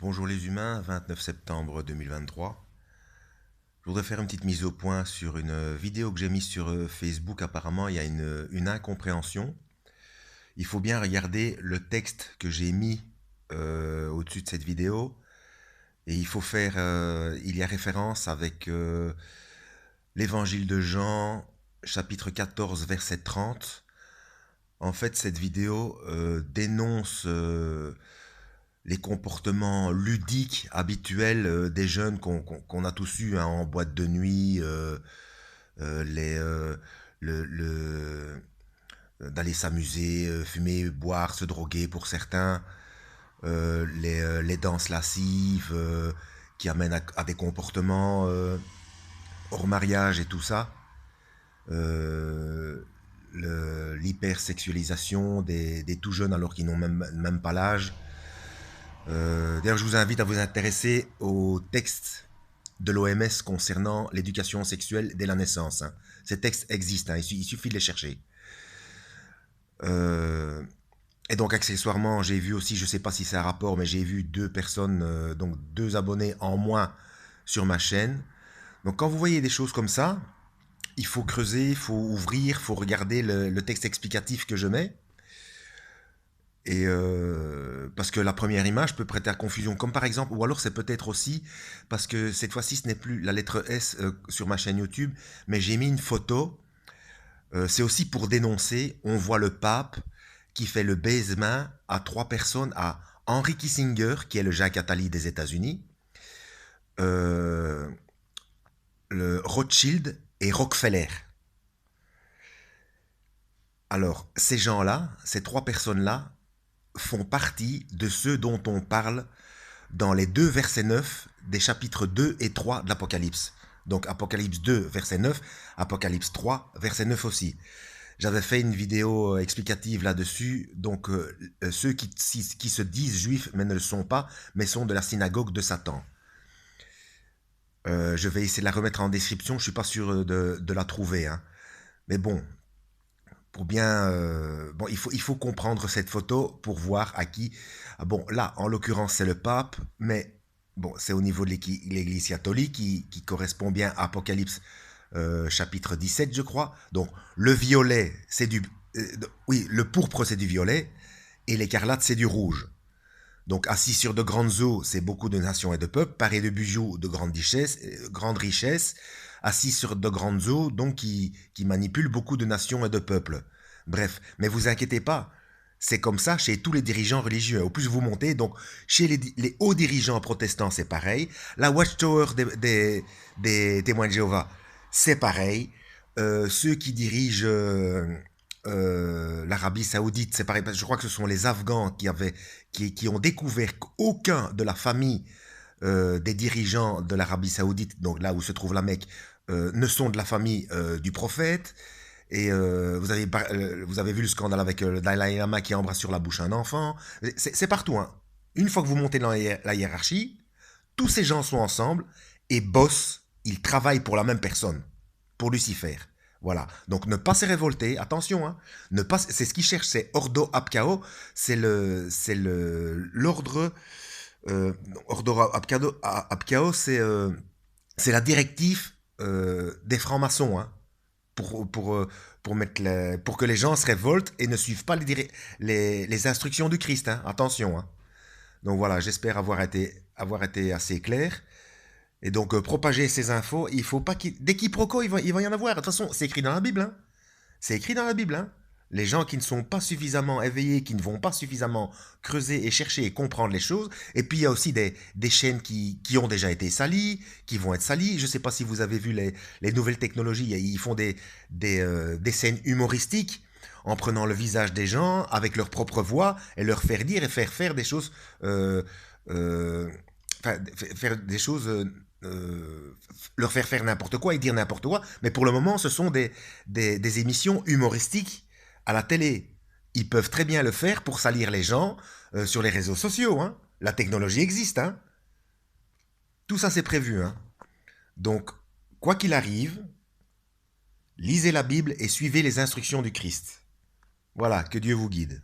Bonjour les humains, 29 septembre 2023. Je voudrais faire une petite mise au point sur une vidéo que j'ai mise sur Facebook. Apparemment, il y a une incompréhension. Il faut bien regarder le texte que j'ai mis au-dessus de cette vidéo. Et il y a référence avec l'évangile de Jean, chapitre 14, verset 30. En fait, cette vidéo dénonce les comportements ludiques habituels des jeunes qu'on a tous eu, hein, en boîte de nuit, euh, les, euh, d'aller s'amuser, fumer, boire, se droguer pour certains, les danses lascives qui amènent à des comportements hors mariage et tout ça. Euh, L'hypersexualisation des tout jeunes alors qu'ils n'ont même pas l'âge. D'ailleurs, je vous invite à vous intéresser au texte de l'OMS concernant l'éducation sexuelle dès la naissance, hein. Ces textes existent, hein, il suffit de les chercher. Euh, et donc, accessoirement, j'ai vu aussi, je ne sais pas si c'est un rapport, mais j'ai vu deux personnes, donc deux abonnés en moins sur ma chaîne. Donc, quand vous voyez des choses comme ça, il faut creuser, il faut ouvrir, il faut regarder le texte explicatif que je mets. Et parce que la première image peut prêter à confusion, comme par exemple, ou alors c'est peut-être aussi parce que cette fois-ci ce n'est plus la lettre S sur ma chaîne YouTube, mais j'ai mis une photo. C'est aussi pour dénoncer. On voit le pape qui fait le baise-main à trois personnes, à Henry Kissinger, qui est le Jacques Attali des États-Unis, euh, le Rothschild et Rockefeller. Alors, ces gens-là, ces trois personnes-là, font partie de ceux dont on parle dans les deux versets 9 des chapitres 2 et 3 de l'Apocalypse. Donc Apocalypse 2, verset 9, Apocalypse 3, verset 9 aussi. J'avais fait une vidéo explicative là-dessus. Donc ceux qui se disent juifs mais ne le sont pas, mais sont de la synagogue de Satan. Je vais essayer de la remettre en description, je ne suis pas sûr de la trouver, hein. Mais bon, pour bien... bon, il faut comprendre cette photo pour voir à qui... Ah bon, là, en l'occurrence, c'est le pape, mais bon, c'est au niveau de l'Église catholique qui correspond bien à Apocalypse chapitre 17, je crois. Donc, le violet, c'est du... oui, le pourpre, c'est du violet, et l'écarlate, c'est du rouge. Donc, assis sur de grandes eaux, c'est beaucoup de nations et de peuples, paré de bijoux de grande richesse, assis sur de grandes eaux, donc qui manipulent beaucoup de nations et de peuples. Bref, mais vous inquiétez pas, c'est comme ça chez tous les dirigeants religieux. Au plus vous montez, donc chez les hauts dirigeants protestants, c'est pareil. La Watchtower des témoins de Jéhovah, c'est pareil. Ceux qui dirigent l'Arabie Saoudite, c'est pareil. Je crois que ce sont les Afghans qui ont découvert qu'aucun de la famille des dirigeants de l'Arabie Saoudite, donc là où se trouve la Mecque, ne sont de la famille du prophète. Et vous avez vu le scandale avec le Dalai Lama qui embrasse sur la bouche un enfant. C'est partout, hein. Une fois que vous montez dans la hiérarchie, tous ces gens sont ensemble et bossent, ils travaillent pour la même personne, pour Lucifer. Voilà. Donc ne pas se révolter, attention, hein. Ne pas, c'est ce qu'ils cherchent, c'est Ordo Apkao, l'ordre. Ordo Apkao, c'est la directive des francs-maçons, hein, pour, pour, euh, pour que les gens se révoltent et ne suivent pas les instructions du Christ, hein. Attention, hein. Donc voilà, j'espère avoir été assez clair. Et donc, propager ces infos, il faut pas qu'il... Des quiproquos, il va y en avoir. De toute façon, c'est écrit dans la Bible, hein. C'est écrit dans la Bible, hein. Les gens qui ne sont pas suffisamment éveillés, qui ne vont pas suffisamment creuser et chercher et comprendre les choses. Et puis il y a aussi des chaînes qui ont déjà été salies, qui vont être salies. Je ne sais pas si vous avez vu les nouvelles technologies, ils font des scènes humoristiques en prenant le visage des gens avec leur propre voix et leur faire dire et faire des choses... euh, enfin, faire des choses... leur faire n'importe quoi et dire n'importe quoi. Mais pour le moment, ce sont des émissions humoristiques à la télé. Ils peuvent très bien le faire pour salir les gens sur les réseaux sociaux, hein. La technologie existe, hein. Tout ça, c'est prévu, hein. Donc, quoi qu'il arrive, lisez la Bible et suivez les instructions du Christ. Voilà, que Dieu vous guide.